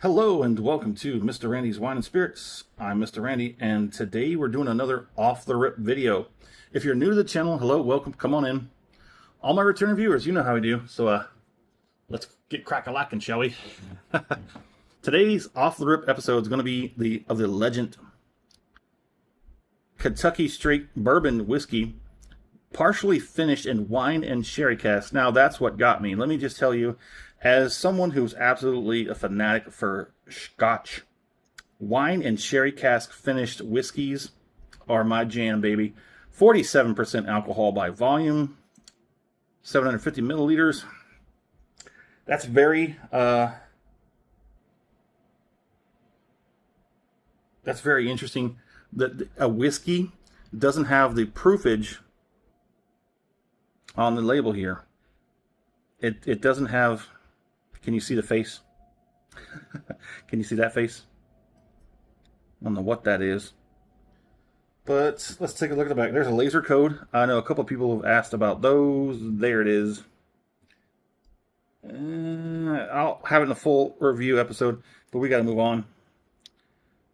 Hello and welcome to Mr. Randy's Wine and Spirits. I'm Mr. Randy, and today we're doing another off-the-rip video. If you're new to the channel, hello, welcome, come on in. All my returning viewers, you know how we do, so let's get crack-a-lackin', shall we? Today's off-the-rip episode is going to be the Legent Kentucky Straight Bourbon Whiskey, partially finished in wine and sherry casks. Now that's what got me. Let me just tell you, as someone who's absolutely a fanatic for Scotch, wine and sherry cask finished whiskeys are my jam, baby. 47% alcohol by volume, 750 milliliters. That's very interesting. That a whiskey doesn't have the proofage on the label here. It doesn't have. Can you see the face? Can you see that face? I don't know what that is. But let's take a look at the back. There's a laser code. I know a couple of people have asked about those. There it is. I'll have it in a full review episode, but we got to move on.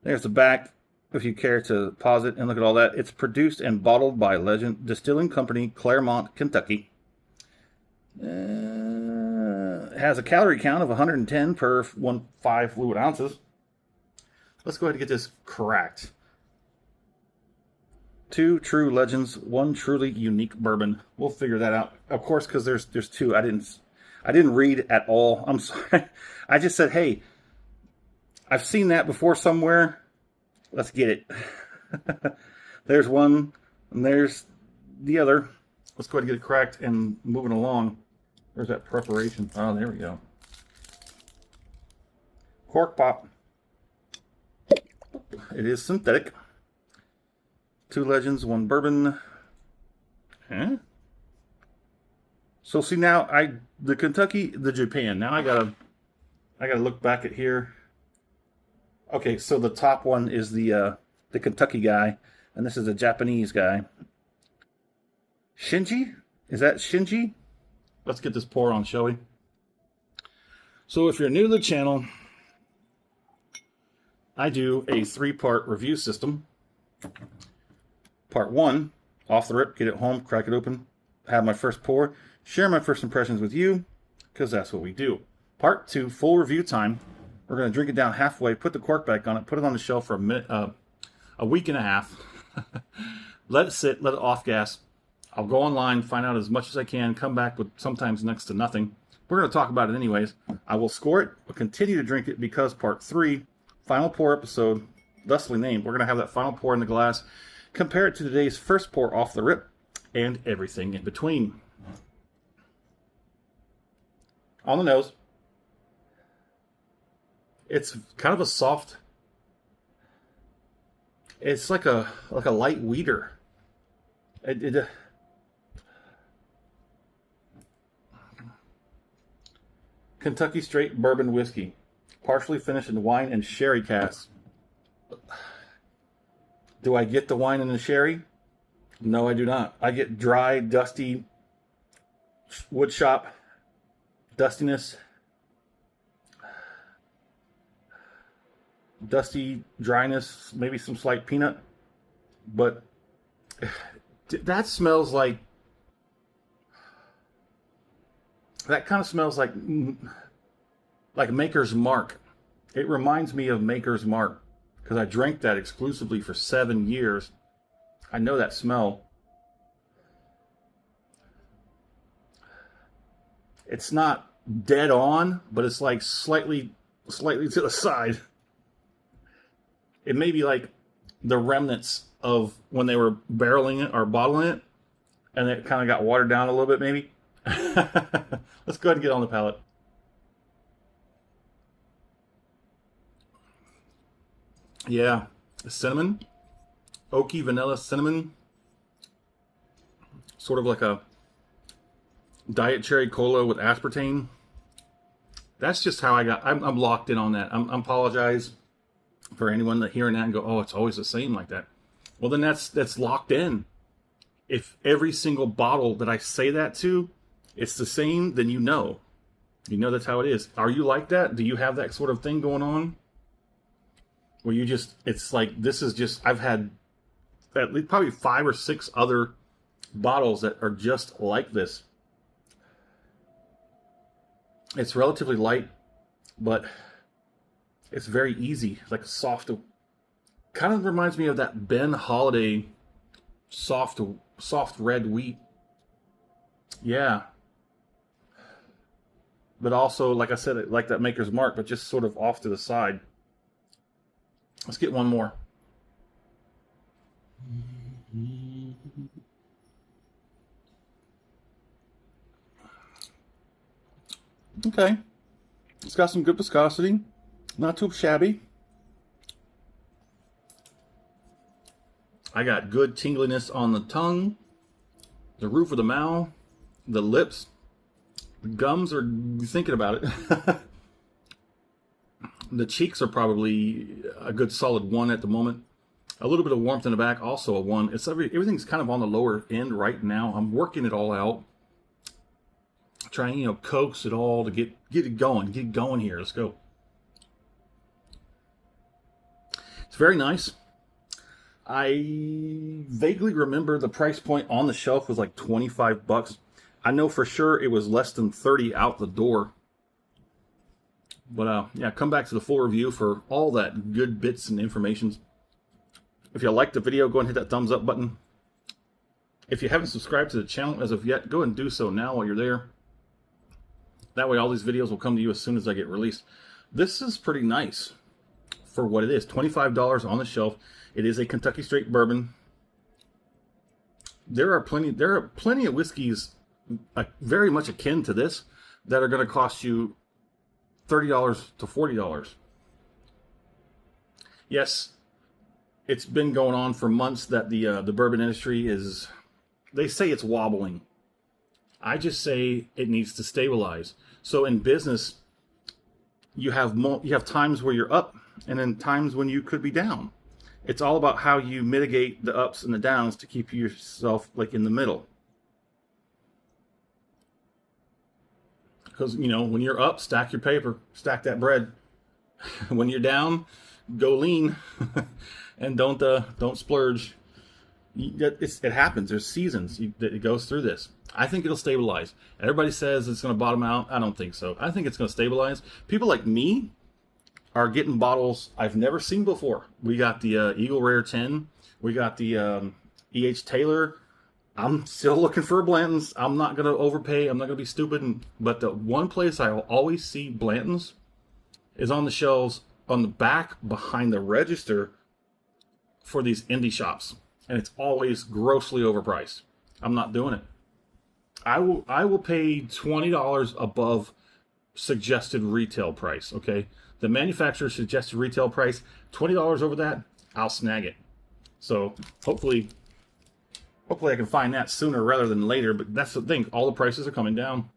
There's the back, if you care to pause it and look at all that. It's produced and bottled by Legent Distilling Company, Claremont, Kentucky. Has a calorie count of 110 per 1.5 fluid ounces. Let's go ahead and get this correct. 2 true legends, 1 truly unique bourbon. We'll figure that out, of course, because there's 2. I didn't read at all. I'm sorry. I just said, hey, I've seen that before somewhere. Let's get it. There's one, and there's the other. Let's go ahead and get it correct and moving along. Where's that preparation? Oh, there we go. Cork pop. It is synthetic. 2 legends, 1 bourbon. Huh? So see now, the Kentucky, the Japan. Now I gotta look back at here. Okay, so the top one is the Kentucky guy, and this is the Japanese guy. Shinji? Is that Shinji? Let's get this pour on, shall we? So if you're new to the channel, I do a 3-part review system. Part 1, off the rip, get it home, crack it open, have my first pour, share my first impressions with you, because that's what we do. Part 2, full review time. We're going to drink it down halfway, put the cork back on it, put it on the shelf for a week and a half. Let it sit, let it off gas. I'll go online, find out as much as I can, come back with sometimes next to nothing. We're going to talk about it anyways. I will score it, but continue to drink it because part 3, final pour episode, thusly named, we're going to have that final pour in the glass, compare it to today's first pour off the rip, and everything in between. On the nose, it's kind of a soft, it's like a light weeder. Kentucky Straight Bourbon Whiskey, partially finished in wine and sherry casks. Do I get the wine and the sherry? No, I do not. I get dry, dusty, wood shop dustiness, dusty dryness, maybe some slight peanut, but that smells like, that kind of smells like Maker's Mark. It reminds me of Maker's Mark because I drank that exclusively for 7 years. I know that smell. It's not dead on, but it's like slightly to the side. It may be like the remnants of when they were barreling it or bottling it, and it kind of got watered down a little bit, maybe. Let's go ahead and get on the palate. Yeah, cinnamon, oaky vanilla cinnamon, sort of like a diet cherry cola with aspartame. That's just how I got. I'm locked in on that. I apologize for anyone that hearing that and go, "Oh, it's always the same like that." Well, then that's locked in. If every single bottle that I say that to, it's the same, then you know. You know that's how it is. Are you like that? Do you have that sort of thing going on? Where you just, it's like, this is just, I've had at least probably 5 or 6 other bottles that are just like this. It's relatively light, but it's very easy. It's like a soft, kind of reminds me of that Ben Holiday soft red wheat. Yeah. But also, like I said, like that Maker's Mark, but just sort of off to the side. Let's get one more. Okay. It's got some good viscosity. Not too shabby. I got good tingliness on the tongue, the roof of the mouth, the lips. The gums are thinking about it. The cheeks are probably a good solid 1 at the moment. A little bit of warmth in the back, also a 1. It's everything's kind of on the lower end right now. I'm working it all out, trying, coax it all to get it going here. Let's go. It's very nice. I vaguely remember the price point on the shelf was like $25. I know for sure it was less than 30 out the door. But yeah, come back to the full review for all that good bits and information. If you liked the video, go ahead and hit that thumbs up button. If you haven't subscribed to the channel as of yet, go ahead and do so now while you're there. That way all these videos will come to you as soon as I get released. This is pretty nice for what it is. $25 on the shelf. It is a Kentucky Straight Bourbon. There are plenty of whiskeys very much akin to this that are going to cost you $30 to $40. Yes, it's been going on for months that the bourbon industry is, they say it's wobbling. I just say it needs to stabilize. So in business, you have times where you're up and then times when you could be down. It's all about how you mitigate the ups and the downs to keep yourself like in the middle. Because, when you're up, stack your paper, stack that bread. When you're down, go lean, and don't splurge. It happens. There's seasons. It goes through this. I think it'll stabilize. Everybody says it's going to bottom out. I don't think so. I think it's going to stabilize. People like me are getting bottles I've never seen before. We got the Eagle Rare 10. We got the E.H. Taylor. I'm still looking for Blanton's. I'm not going to overpay. I'm not going to be stupid. But the one place I will always see Blanton's is on the shelves on the back behind the register for these indie shops. And it's always grossly overpriced. I'm not doing it. I will pay $20 above suggested retail price, okay? The manufacturer's suggested retail price, $20 over that, I'll snag it. So hopefully I can find that sooner rather than later, but that's the thing. All the prices are coming down.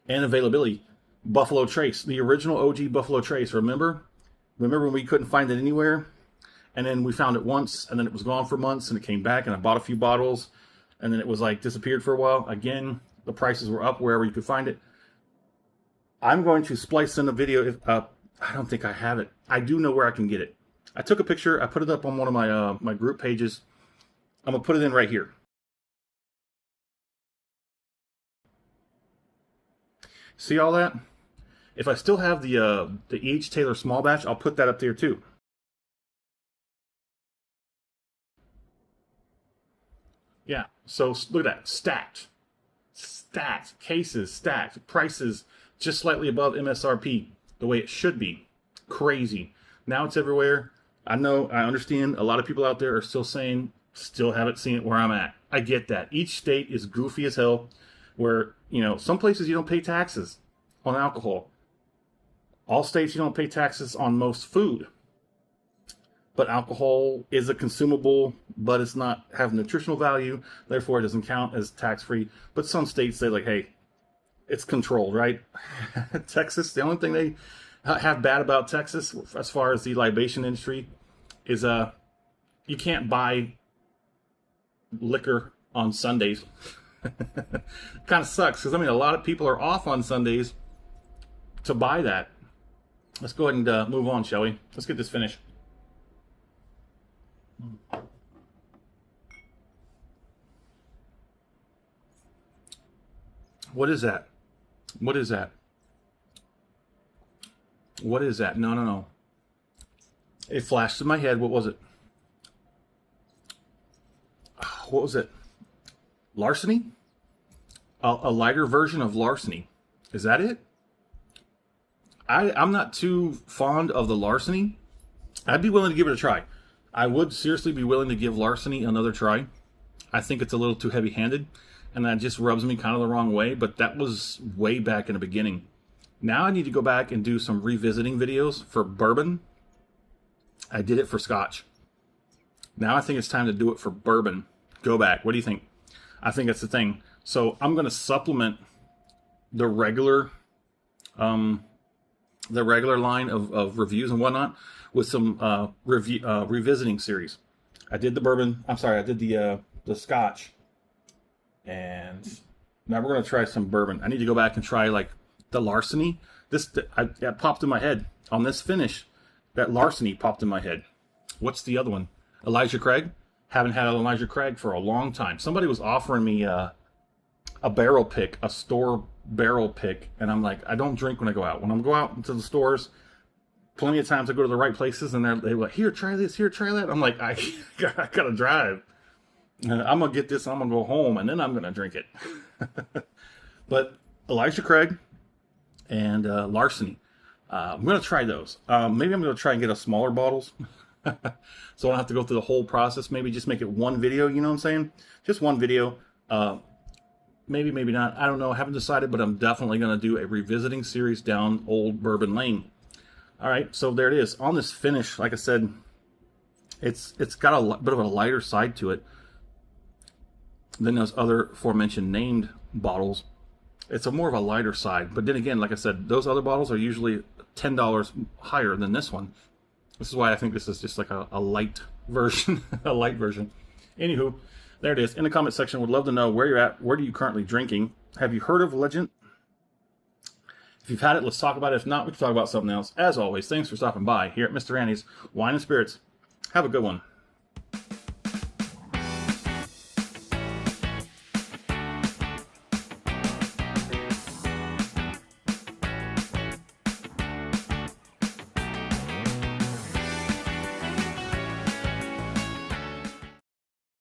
And availability. Buffalo Trace, the original OG Buffalo Trace, remember? Remember when we couldn't find it anywhere? And then we found it once, and then it was gone for months, and it came back, and I bought a few bottles, and then it was like disappeared for a while. Again, the prices were up wherever you could find it. I'm going to splice in a video. I don't think I have it. I do know where I can get it. I took a picture. I put it up on one of my my group pages. I'm going to put it in right here. See all that? If I still have the E.H. Taylor small batch, I'll put that up there too. Yeah, so look at that. Stacked. Stacked. Cases stacked. Prices just slightly above MSRP. The way it should be. Crazy. Now it's everywhere. I know, I understand. A lot of people out there are still saying, still haven't seen it where I'm at. I get that. Each state is goofy as hell. Where, some places you don't pay taxes on alcohol. All states you don't pay taxes on most food. But alcohol is a consumable, but it's not have nutritional value. Therefore, it doesn't count as tax-free. But some states say, like, hey, it's controlled, right? Texas, the only thing they have bad about Texas, as far as the libation industry, is you can't buy liquor on Sundays. Kind of sucks, because, a lot of people are off on Sundays, to buy that. Let's go ahead and move on, shall we? Let's get this finished. What is that? What is that? What is that? No, no, no. It flashed in my head. What was it? What was it? Larceny? A lighter version of Larceny. Is that it? I'm not too fond of the Larceny. I'd be willing to give it a try. I would seriously be willing to give Larceny another try. I think it's a little too heavy-handed, and that just rubs me kind of the wrong way, but that was way back in the beginning. Now I need to go back and do some revisiting videos for bourbon. I did it for Scotch. Now I think it's time to do it for bourbon. Go back. What do you think? I think that's the thing. So I'm going to supplement the regular line of reviews and whatnot with some revisiting series. I did the bourbon. I'm sorry, I did the Scotch, and now we're going to try some bourbon. I need to go back and try like the Larceny. That popped in my head on this finish. That Larceny popped in my head. What's the other one? Elijah Craig. Haven't had an Elijah Craig for a long time. Somebody was offering me a barrel pick, a store barrel pick, and I'm like, I don't drink when I go out. When I go out into the stores, plenty of times I go to the right places, and they're like, here, try this, here, try that. I'm like, I gotta drive. I'm gonna get this, I'm gonna go home, and then I'm gonna drink it. But Elijah Craig and Larceny, I'm gonna try those. Maybe I'm gonna try and get a smaller bottles. So I don't have to go through the whole process. Maybe just make it one video, you know what I'm saying? Just one video. Maybe, maybe not. I don't know. I haven't decided, but I'm definitely going to do a revisiting series down Old Bourbon Lane. All right, so there it is. On this finish, like I said, it's got a bit of a lighter side to it than those other aforementioned named bottles. It's more of a lighter side. But then again, like I said, those other bottles are usually $10 higher than this one. This is why I think this is just like a light version, a light version. Anywho, there it is. In the comment section, would love to know where you're at. Where are you currently drinking? Have you heard of Legent? If you've had it, let's talk about it. If not, we can talk about something else. As always, thanks for stopping by here at Mr. Randy's Wine and Spirits. Have a good one.